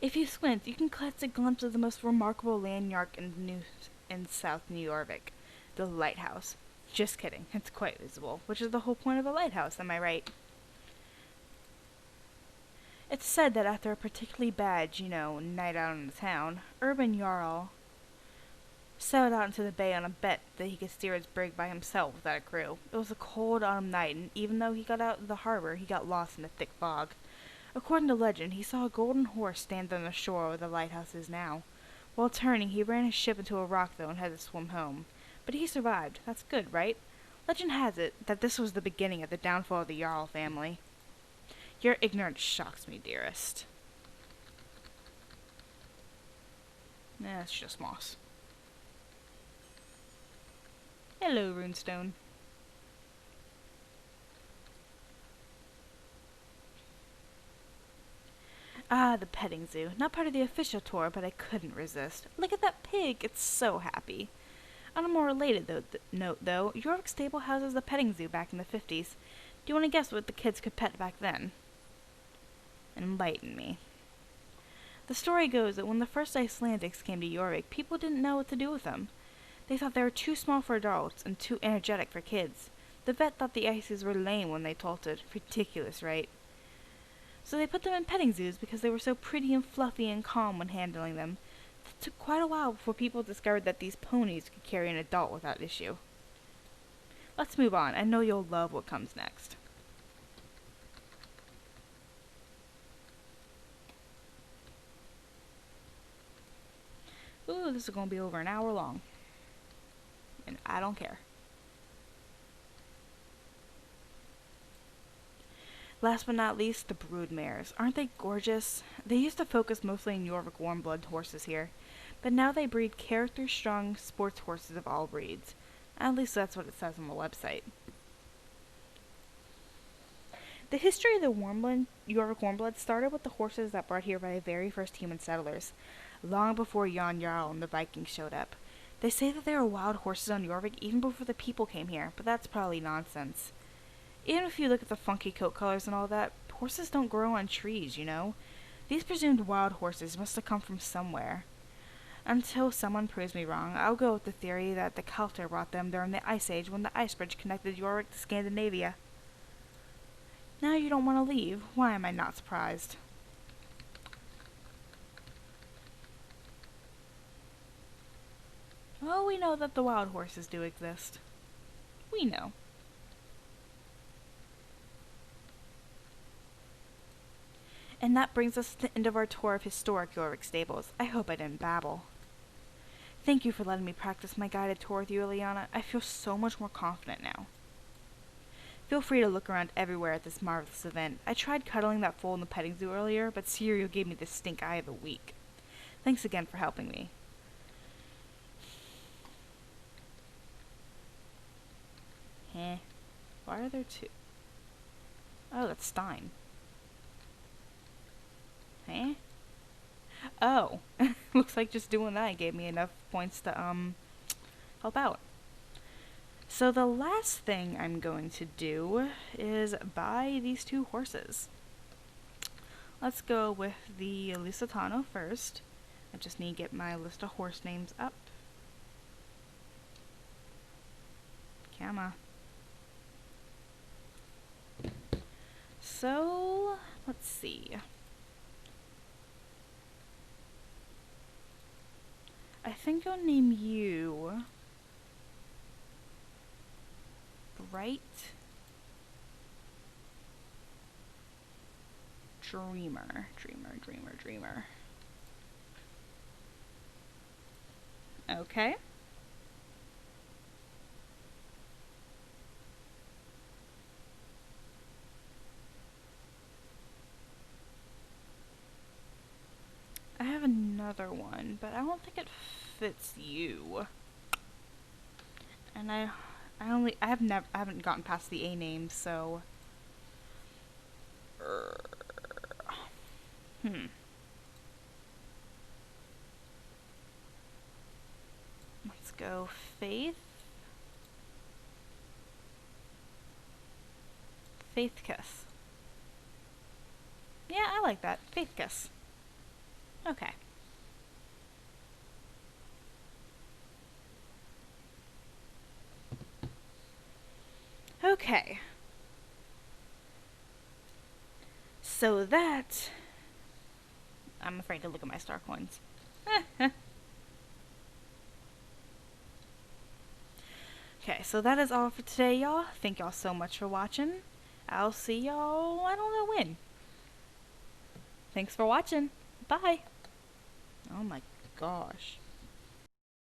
If you squint, you can catch a glimpse of the most remarkable landmark in South New Jorvik, the lighthouse. Just kidding, it's quite visible, which is the whole point of a lighthouse, am I right? It's said that after a particularly bad, night out in the town, Urban Jarl sailed out into the bay on a bet that he could steer his brig by himself without a crew. It was a cold autumn night, and even though he got out of the harbor, he got lost in a thick fog. According to legend, he saw a golden horse stand on the shore where the lighthouse is now. While turning, he ran his ship into a rock, though, and had to swim home. But he survived. That's good, right? Legend has it that this was the beginning of the downfall of the Jarl family. Your ignorance shocks me, dearest. Nah, it's just moss. Hello, Runestone. Ah, the petting zoo. Not part of the official tour, but I couldn't resist. Look at that pig. It's so happy. On a more related note, though, Jorvik stable houses the petting zoo back in the 50s. Do you want to guess what the kids could pet back then? Enlighten me. The story goes that when the first Icelandics came to Jorvik, people didn't know what to do with them. They thought they were too small for adults and too energetic for kids. The vet thought the ices were lame when they tolted. Ridiculous, right? So they put them in petting zoos because they were so pretty and fluffy and calm when handling them. It took quite a while before people discovered that these ponies could carry an adult without issue. Let's move on. I know you'll love what comes next. Ooh, this is going to be over an hour long. And I don't care. Last but not least, the brood mares. Aren't they gorgeous? They used to focus mostly on Jorvik warm-blood horses here, but now they breed character-strong sports horses of all breeds. At least that's what it says on the website. The history of the Jorvik warmblood started with the horses that brought here by the very first human settlers, long before Jan Jarl and the Vikings showed up. They say that there were wild horses on Jorvik even before the people came here, but that's probably nonsense. Even if you look at the funky coat colors and all that, horses don't grow on trees, you know? These presumed wild horses must have come from somewhere. Until someone proves me wrong, I'll go with the theory that the Kelter brought them during the Ice Age when the ice bridge connected Jorvik to Scandinavia. Now you don't want to leave. Why am I not surprised? Oh, we know that the wild horses do exist. We know. And that brings us to the end of our tour of historic Jorvik stables. I hope I didn't babble. Thank you for letting me practice my guided tour with you, Eliana. I feel so much more confident now. Feel free to look around everywhere at this marvelous event. I tried cuddling that foal in the petting zoo earlier, but Cereal gave me the stink eye of the week. Thanks again for helping me. Heh. Why are there two? Oh, that's Stein. Eh? Oh. Looks like just doing that gave me enough points to, help out. So the last thing I'm going to do is buy these two horses. Let's go with the Lusitano first. I just need to get my list of horse names up. Come on. So, let's see. I think I'll name you Bright Dreamer. Dreamer. Okay. I have another one, but I don't think it fits you. And I haven't gotten past the A names, so. Let's go Faith. Faith Kiss. Yeah, I like that. Faith Kiss. Okay. Okay. So that... I'm afraid to look at my star coins. Okay, so that is all for today, y'all. Thank y'all so much for watching. I'll see y'all, I don't know when. Thanks for watching. Bye. Oh my gosh.